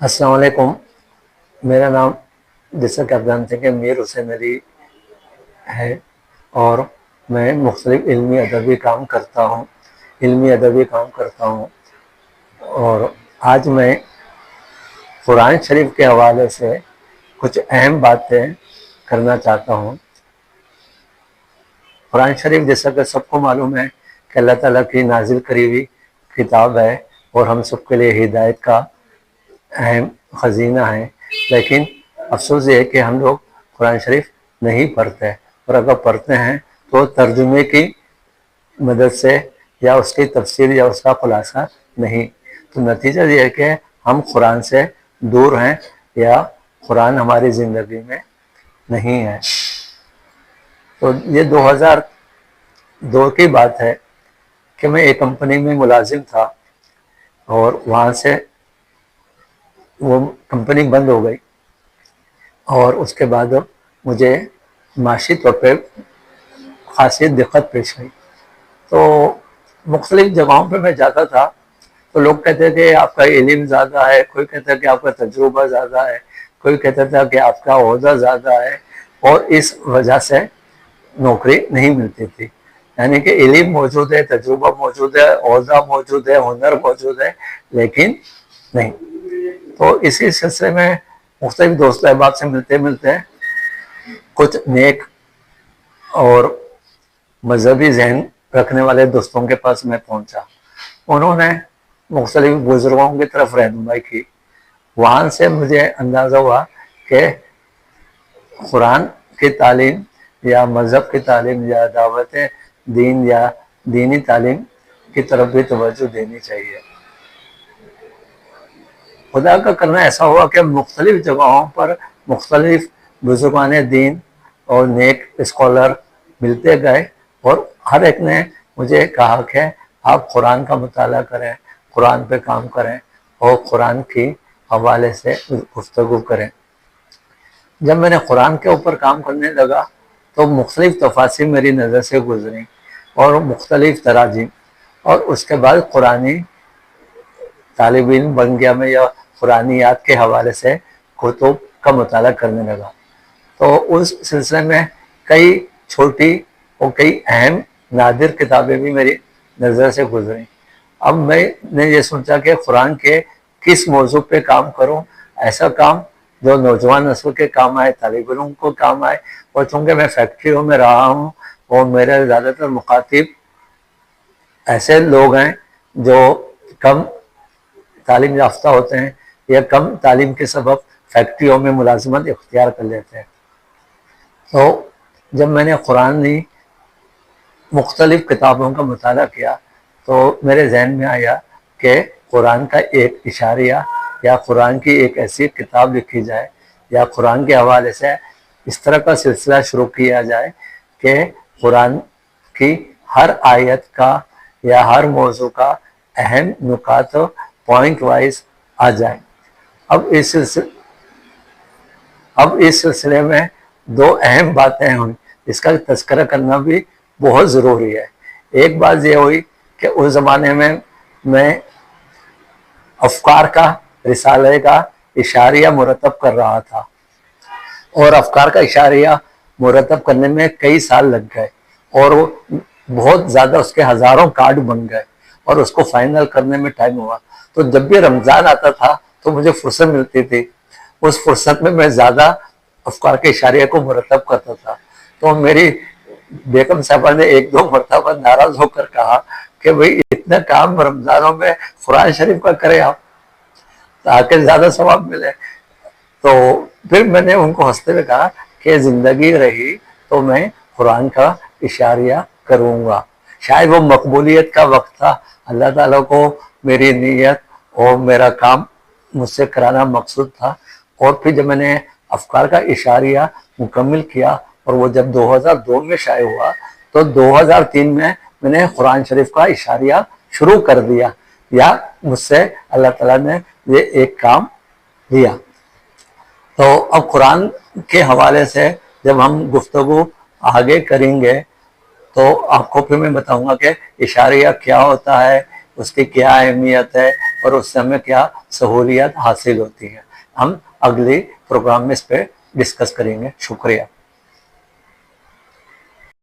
السلام علیکم. میرا نام جیسا کہ آپ جانتے ہیں کہ میر حسین علی ہے، اور میں مختلف علمی ادبی کام کرتا ہوں. اور آج میں قرآن شریف کے حوالے سے کچھ اہم باتیں کرنا چاہتا ہوں. قرآن شریف جیسا کہ سب کو معلوم ہے کہ اللہ تعالیٰ کی نازل کری ہوئی کتاب ہے اور ہم سب کے لیے ہدایت کا اہم خزینہ ہے. لیکن افسوس یہ ہے کہ ہم لوگ قرآن شریف نہیں پڑھتے، اور اگر پڑھتے ہیں تو ترجمے کی مدد سے یا اس کی تفسیر یا اس کا خلاصہ نہیں. تو نتیجہ یہ ہے کہ ہم قرآن سے دور ہیں یا قرآن ہماری زندگی میں نہیں ہے. تو یہ 2002 کی بات ہے کہ میں ایک کمپنی میں ملازم تھا، اور وہاں سے وہ کمپنی بند ہو گئی، اور اس کے بعد مجھے معاشی طور پہ خاصی دقت پیش آئی. تو مختلف جگہوں پہ میں جاتا تھا تو لوگ کہتے تھے آپ کا علم زیادہ ہے، کوئی کہتا کہ آپ کا تجربہ زیادہ ہے، کوئی کہتا تھا کہ آپ کا عہدہ زیادہ ہے، اور اس وجہ سے نوکری نہیں ملتی تھی. یعنی کہ علم موجود ہے، تجربہ موجود ہے، عہدہ موجود ہے، ہنر موجود ہے، لیکن نہیں. تو اسی سلسلے میں مختلف دوست احباب سے ملتے ملتے کچھ نیک اور مذہبی ذہن رکھنے والے دوستوں کے پاس میں پہنچا. انہوں نے مختلف بزرگوں کی طرف رہنمائی کی. وہاں سے مجھے اندازہ ہوا کہ قرآن کی تعلیم یا مذہب کی تعلیم یا دعوت دین یا دینی تعلیم کی طرف بھی توجہ دینی چاہیے. خدا کا کرنا ایسا ہوا کہ مختلف جگہوں پر مختلف بزرگان دین اور نیک اسکالر ملتے گئے، اور ہر ایک نے مجھے کہا کہ آپ قرآن کا مطالعہ کریں، قرآن پہ کام کریں، اور قرآن کی حوالے سے گفتگو کریں. جب میں نے قرآن کے اوپر کام کرنے لگا تو مختلف تفاصیر میری نظر سے گزریں اور مختلف تراجم، اور اس کے بعد قرآنی طالب علم بن گیا میں، یا قرآنیات کے حوالے سے کتب کا مطالعہ کرنے لگا. تو اس سلسلے میں کئی چھوٹی اور کئی اہم نادر کتابیں بھی میری نظر سے گزریں. اب میں نے یہ سوچا کہ قرآن کے کس موضوع پہ کام کروں، ایسا کام جو نوجوان نسل کے کام آئے، طالب علم کو کام آئے. اور چونکہ میں فیکٹریوں میں رہا ہوں اور میرے زیادہ تر مخاطب ایسے لوگ ہیں جو کم تعلیم یافتہ ہوتے ہیں یا کم تعلیم کے سبب فیکٹریوں میں ملازمت اختیار کر لیتے ہیں. تو جب میں نے قرآنی مختلف کتابوں کا مطالعہ کیا تو میرے ذہن میں آیا کہ قرآن کا ایک اشاریہ یا قرآن کی ایک ایسی کتاب لکھی جائے، یا قرآن کے حوالے سے اس طرح کا سلسلہ شروع کیا جائے کہ قرآن کی ہر آیت کا یا ہر موضوع کا اہم نکات پوائنٹ وائز آ جائے. اب اس سلسلے میں دو اہم باتیں ہوئی، اس کا تذکرہ کرنا بھی بہت ضروری ہے. ایک بات یہ ہوئی کہ اس زمانے میں افکار کا رسالے کا اشاریہ مرتب کر رہا تھا، اور افکار کا اشاریہ مرتب کرنے میں کئی سال لگ گئے، اور بہت زیادہ اس کے ہزاروں کارڈ بن گئے، اور اس کو فائنل کرنے میں ٹائم ہوا. تو جب بھی رمضان آتا تھا تو مجھے فرصت ملتی تھی، اس فرصت میں زیادہ افکار کے اشاریہ کو مرتب کرتا تھا. تو میری بیگم صاحبہ نے ایک دو مرتبہ ناراض ہو کر کہا کہ بھئی اتنا کام رمضانوں میں قرآن شریف کا کرے آپ تاکہ زیادہ ثواب ملے. تو پھر میں نے ان کو ہنستے ہوئے کہا کہ زندگی رہی تو میں قرآن کا اشاریہ کروں گا. شاید وہ مقبولیت کا وقت تھا، اللہ تعالیٰ کو میری نیت اور میرا کام مجھ سے کرانا مقصود تھا. اور پھر جب میں نے افکار کا اشاریہ مکمل کیا اور وہ جب 2002 میں شائع ہوا تو 2003 میں نے قرآن شریف کا اشاریہ شروع کر دیا، یا مجھ سے اللہ تعالیٰ نے یہ ایک کام دیا. تو اب قرآن کے حوالے سے جب ہم گفتگو آگے کریں گے تو آپ کو پھر میں بتاؤں گا کہ اشاریہ کیا ہوتا ہے، اس کی کیا اہمیت ہے اور اس سے ہمیں کیا سہولیات حاصل ہوتی ہیں. ہم اگلے پروگرام میں اس پہ ڈسکس کریں گے. شکریہ.